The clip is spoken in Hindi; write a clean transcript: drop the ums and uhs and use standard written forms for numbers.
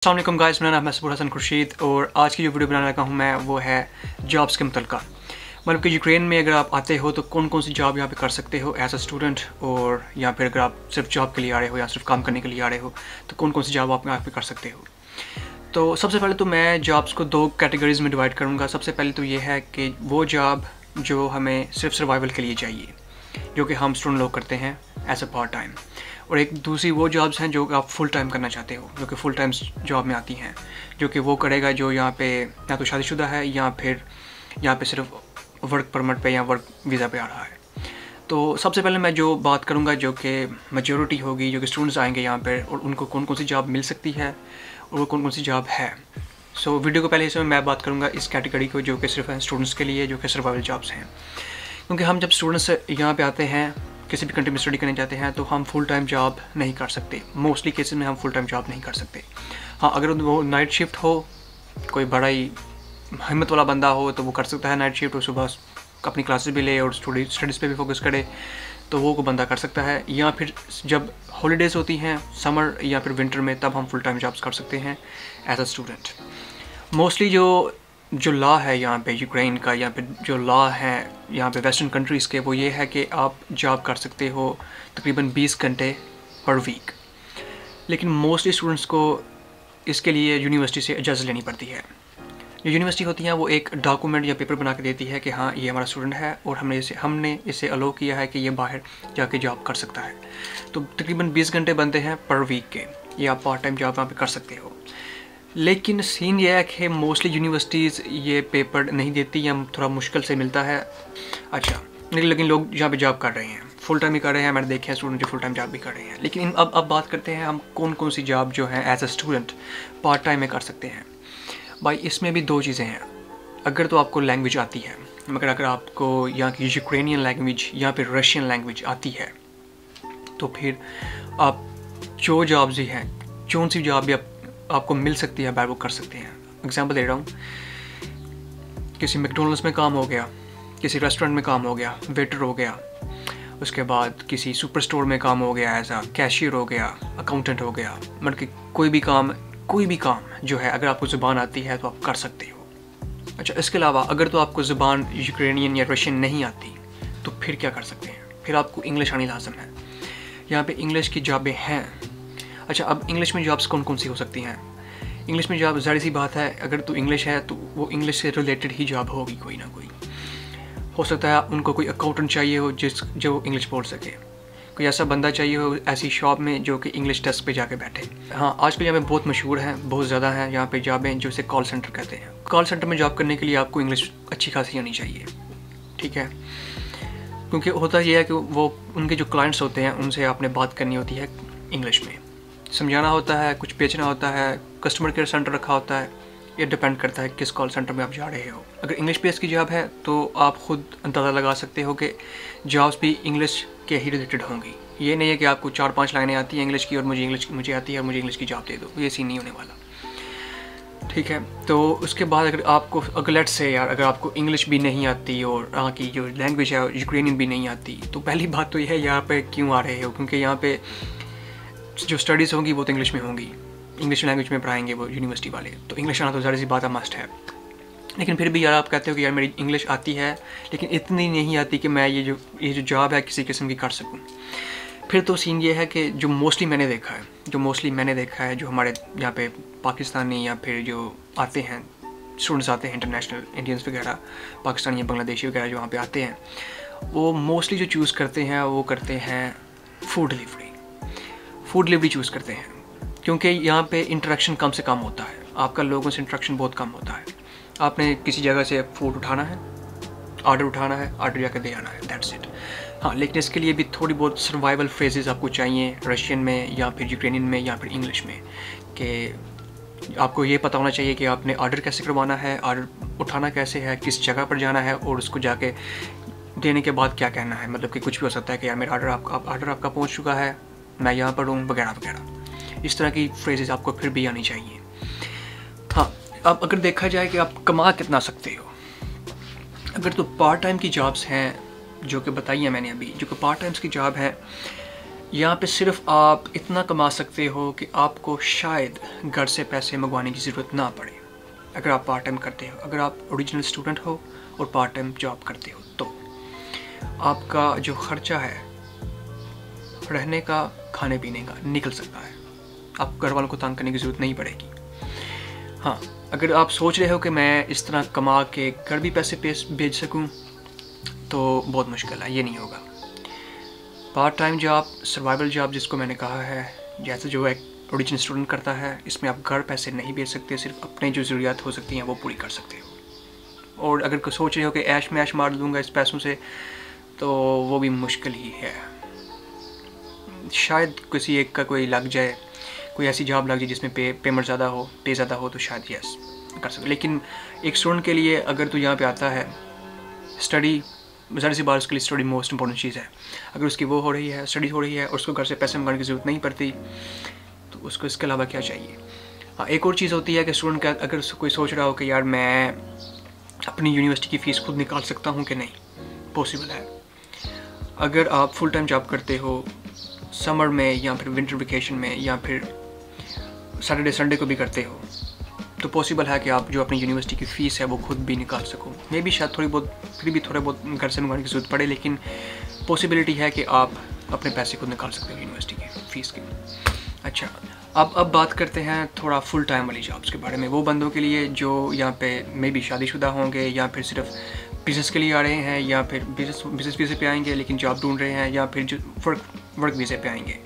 अस्सलाम वालेकुम गाइस, मेरा नाम है सबूर हसन खुर्शीद और आज की जो वीडियो बनाने लगा हूँ मैं वो है जॉब्स के मुतल्लिक़। मतलब कि यूक्रेन में अगर आप आते हो तो कौन कौन सी जॉब यहाँ पे कर सकते हो एज अ स्टूडेंट, और या फिर अगर आप सिर्फ जॉब के लिए आ रहे हो या सिर्फ काम करने के लिए आ रहे हो तो कौन कौन सी जॉब आप यहाँ पे कर सकते हो। तो सबसे पहले तो मैं जॉब्स को दो कैटेगरीज़ में डिवाइड करूँगा। सबसे पहले तो ये है कि वो जॉब जो हमें सिर्फ सर्वाइवल के लिए चाहिए, जो कि हम स्टूडेंट लोग करते हैं एज अ पार्ट टाइम, और एक दूसरी वो जॉब्स हैं जो आप फुल टाइम करना चाहते हो, जो कि फुल टाइम जॉब में आती हैं, जो कि वो करेगा जो यहाँ पे या तो शादीशुदा है या फिर यहाँ पे सिर्फ वर्क परमिट पे या वर्क वीज़ा पे आ रहा है। तो सबसे पहले मैं जो बात करूँगा जो कि मेजॉरिटी होगी, जो कि स्टूडेंट्स आएंगे यहाँ पे और उनको कौन कौन सी जॉब मिल सकती है और वो कौन कौन सी जॉब है। सो वीडियो को पहले इसमें मैं बात करूँगा इस कैटेगरी को जो कि सिर्फ स्टूडेंट्स के लिए, जो कि सर्वाइवल जॉब्स हैं। क्योंकि हम जब स्टूडेंट्स यहाँ पे आते हैं, किसी भी कंट्री में स्टडी करने जाते हैं, तो हम फुल टाइम जॉब नहीं कर सकते। मोस्टली केसेस में हम फुल टाइम जॉब नहीं कर सकते। हाँ, अगर वो नाइट शिफ्ट हो, कोई बड़ा ही हिम्मत वाला बंदा हो तो वो कर सकता है नाइट शिफ्ट, और सुबह अपनी क्लासेस भी ले और स्टडीज़ पे भी फोकस करे, तो वो को बंदा कर सकता है। या फिर जब हॉलीडेज़ होती हैं समर या फिर विंटर में, तब हम फुल टाइम जॉब्स कर सकते हैं एज अ स्टूडेंट। मोस्टली जो लॉ है यहाँ पे यूक्रेन का, या फिर जो लॉ है यहाँ पे वेस्टर्न कंट्रीज़ के, वो ये है कि आप जॉब कर सकते हो तकरीबन 20 घंटे पर वीक। लेकिन मोस्टली स्टूडेंट्स को इसके लिए यूनिवर्सिटी से इजाज़त लेनी पड़ती है। जो यूनिवर्सिटी होती है वो एक डॉक्यूमेंट या पेपर बना के देती है कि हाँ ये हमारा स्टूडेंट है और हमने इसे अलो किया है कि ये बाहर जाके जॉब कर सकता है। तो तकरीबन 20 घंटे बनते हैं पर वीक के, ये आप पार्ट टाइम जॉब वहाँ पे कर सकते हो। लेकिन सीन ये है कि मोस्टली यूनिवर्सिटीज़ ये पेपर नहीं देती या थोड़ा मुश्किल से मिलता है। अच्छा, लेकिन लोग यहाँ पे जॉब कर रहे हैं, फुल टाइम भी कर रहे हैं। मैंने देखे हैं स्टूडेंट जो फुल टाइम जॉब भी कर रहे हैं। लेकिन अब बात करते हैं हम कौन कौन सी जॉब जो है as a student part time में कर सकते हैं। भाई इसमें भी दो चीज़ें हैं। अगर तो आपको लैंग्वेज आती है, मगर अगर आपको यहाँ की यूक्रेनियन लैंग्वेज या फिर रशियन लैंग्वेज आती है, तो फिर आप जो जॉब्स ही हैं, कौन सी जॉब भी आपको मिल सकती है बाहर, वो कर सकते हैं। एग्जांपल दे रहा हूँ, किसी मैकडॉनल्ड्स में काम हो गया, किसी रेस्टोरेंट में काम हो गया, वेटर हो गया, उसके बाद किसी सुपर स्टोर में काम हो गया, एज आ कैशियर हो गया, अकाउंटेंट हो गया। मतलब कि कोई भी काम जो है, अगर आपको ज़ुबान आती है तो आप कर सकते हो। अच्छा, इसके अलावा अगर तो आपको ज़ुबान यूक्रेनियन या रशियन नहीं आती, तो फिर क्या कर सकते हैं? फिर आपको इंग्लिश आनी लाजम है। यहाँ पे इंग्लिश की जॉबें हैं। अच्छा, अब इंग्लिश में जॉब्स कौन कौन सी हो सकती हैं? इंग्लिश में जॉब ज़ाहिर सी बात है, अगर तो इंग्लिश है तो वो इंग्लिश से रिलेटेड ही जॉब होगी, कोई ना कोई। हो सकता है उनको कोई अकाउंटेंट चाहिए हो जो इंग्लिश बोल सके, कोई ऐसा बंदा चाहिए हो ऐसी शॉप में जो कि इंग्लिश डेस्क पे जाके बैठे। हाँ, आजकल यहाँ पे बहुत मशहूर हैं, बहुत ज़्यादा हैं यहाँ पे जॉबें जो इसे कॉल सेंटर कहते हैं। कॉल सेंटर में जॉब करने के लिए आपको इंग्लिश अच्छी खासी आनी चाहिए, ठीक है? क्योंकि होता यह है कि वो उनके जो क्लाइंट्स होते हैं उनसे आपने बात करनी होती है इंग्लिश में, समझाना होता है, कुछ बेचना होता है, कस्टमर केयर सेंटर रखा होता है। ये डिपेंड करता है किस कॉल सेंटर में आप जा रहे हो। अगर इंग्लिश बेस की जॉब है तो आप खुद अंदाज़ा लगा सकते हो कि जॉब्स भी इंग्लिश के ही रिलेटेड होंगी। ये नहीं है कि आपको 4-5 लाइनें आती हैं इंग्लिश की और मुझे आती है और मुझे इंग्लिश की जॉब दे दो, ये सीन नहीं होने वाला, ठीक है? तो उसके बाद अगर लेट्स से यार, अगर आपको इंग्लिश भी नहीं आती और यहाँ की जो लैंग्वेज है यूक्रेनियन भी नहीं आती, तो पहली बात तो यह है यहाँ पर क्यों आ रहे हो? क्योंकि यहाँ पर जो स्टडीज़ होंगी वो तो इंग्लिश में होंगी, इंग्लिश लैंग्वेज में पढ़ाएंगे वो यूनिवर्सिटी वाले, तो इंग्लिश आना तो ज़्यादा सी बात है, मस्ट है। लेकिन फिर भी यार आप कहते हो कि यार मेरी इंग्लिश आती है लेकिन इतनी नहीं आती कि मैं ये जो जॉब है किसी किस्म की कर सकूं। फिर तो सीन ये है कि जो मोस्टली मैंने देखा है, जो हमारे यहाँ पे पाकिस्तानी या फिर जो आते हैं स्टूडेंट्स आते हैं इंटरनेशनल, इंडियंस वगैरह, पाकिस्तानी या बांग्लादेशी वगैरह जो वहाँ पे आते हैं, वो मोस्टली जो चूज़ करते हैं वो करते हैं फूड डिलीवरी चूज़ करते हैं। क्योंकि यहाँ पे इंटरेक्शन कम से कम होता है, आपका लोगों से इंटरेक्शन बहुत कम होता है। आपने किसी जगह से फूड उठाना है, ऑर्डर जाकर दे आना है, दैट्स इट। हाँ, लेकिन इसके लिए भी थोड़ी बहुत सर्वाइवल फ्रेजेस आपको चाहिए रशियन में या फिर यूक्रेनियन में या फिर इंग्लिश में, कि आपको ये पता होना चाहिए कि आपने ऑर्डर कैसे करवाना है, ऑर्डर उठाना कैसे है, किस जगह पर जाना है और उसको जाके देने के बाद क्या कहना है। मतलब कि कुछ भी हो सकता है कि यार मेरा ऑर्डर आपका पहुँच चुका है, मैं यहाँ पर हूँ, वगैरह वगैरह। इस तरह की फ्रेजेस आपको फिर भी आनी चाहिए। हाँ, अब अगर देखा जाए कि आप कमा कितना सकते हो, अगर तो पार्ट टाइम की जॉब्स हैं जो कि बताई है मैंने अभी, जो कि पार्ट टाइम्स की जॉब है, यहाँ पे सिर्फ आप इतना कमा सकते हो कि आपको शायद घर से पैसे मंगवाने की ज़रूरत ना पड़े अगर आप पार्ट टाइम करते हो। अगर आप ओरिजिनल स्टूडेंट हो और पार्ट टाइम जॉब करते हो तो आपका जो ख़र्चा है रहने का, खाने पीने का निकल सकता है। आप घर वालों को तंग करने की ज़रूरत नहीं पड़ेगी। हाँ, अगर आप सोच रहे हो कि मैं इस तरह कमा के घर भी पैसे भेज सकूं तो बहुत मुश्किल है, ये नहीं होगा। Part time job, survival job जिसको मैंने कहा है, जैसे जो एक ओरिजिनल स्टूडेंट करता है, इसमें आप घर पैसे नहीं भेज सकते, सिर्फ अपने जो ज़रूरियात हो सकती हैं वो पूरी कर सकते हो। और अगर सोच रहे हो कि ऐश में ऐश मार दूंगा इस पैसों से, तो वो भी मुश्किल ही है। शायद किसी एक का कोई लग जाए, कोई ऐसी जॉब लग जाए जिसमें पेमेंट ज़्यादा हो, पे ज़्यादा हो, तो शायद यस कर सकते। लेकिन एक स्टूडेंट के लिए अगर तो यहाँ पे आता है, स्टडी ज़रा सी बार उसके लिए स्टडी मोस्ट इंपॉर्टेंट चीज़ है। अगर उसकी वो हो रही है, स्टडी हो रही है और उसको घर से पैसे मंगाने की ज़रूरत नहीं पड़ती, तो उसको इसके अलावा क्या चाहिए। हाँ, एक और चीज़ होती है कि स्टूडेंट का अगर कोई सोच रहा हो कि यार मैं अपनी यूनिवर्सिटी की फ़ीस खुद निकाल सकता हूँ कि नहीं, पॉसिबल है। अगर आप फुल टाइम जॉब करते हो समर में या फिर विंटर वेकेशन में या फिर सैटरडे संडे को भी करते हो, तो पॉसिबल है कि आप जो अपनी यूनिवर्सिटी की फ़ीस है वो खुद भी निकाल सको। मे भी शायद थोड़ी बहुत, फिर भी थोड़े बहुत घर से मंगवाने की ज़रूरत पड़े, लेकिन पॉसिबिलिटी है कि आप अपने पैसे खुद निकाल सकते हो यूनिवर्सिटी की फ़ीस की। अच्छा, अब बात करते हैं थोड़ा फुल टाइम वाली जॉब्स के बारे में। वो बंदों के लिए जो यहाँ पे मे भी शादीशुदा होंगे या फिर सिर्फ बिज़नेस के लिए आ रहे हैं या फिर बिज़नेस वीज़े पे आएंगे लेकिन जॉब ढूंढ रहे हैं, या फिर जो वर्क वीज़े पे आएंगे।